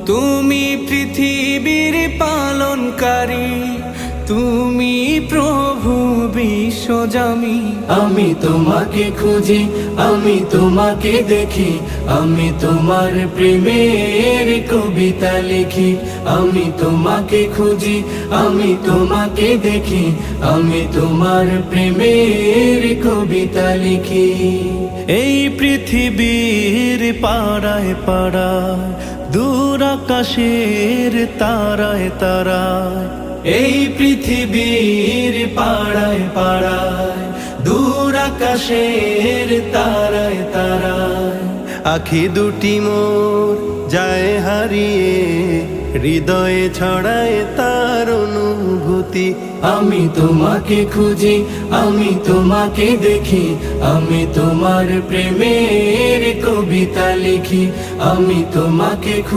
তুমি পৃথিবীর পালনকারী, তুমি প্রভু বিশ্বজামি। আমি তোমাকে খুঁজি, আমি তোমাকে দেখি, আমি তোমার প্রেমের কবিতা লিখি। আমি তোমাকে খুঁজি, আমি তোমাকে দেখি, আমি তোমার প্রেমের কবিতা লিখি। এই পৃথিবীর পাড়ায় পাড়ায়, দূর আকাশের তারায় তারায়, এই পৃথিবীর পাড়ায় পাড়ায়, দূর আকাশের তারায় তারায়, আখি দুটি মোর যায় হারিয়ে, হৃদয়ে ছড়ায় তার অনুভূতি। আমি তোমাকে খুঁজি, আমি তোমাকে দেখি, আমি তোমার প্রেমের কবিতা লিখি। আমি তোমাকে খুঁজি।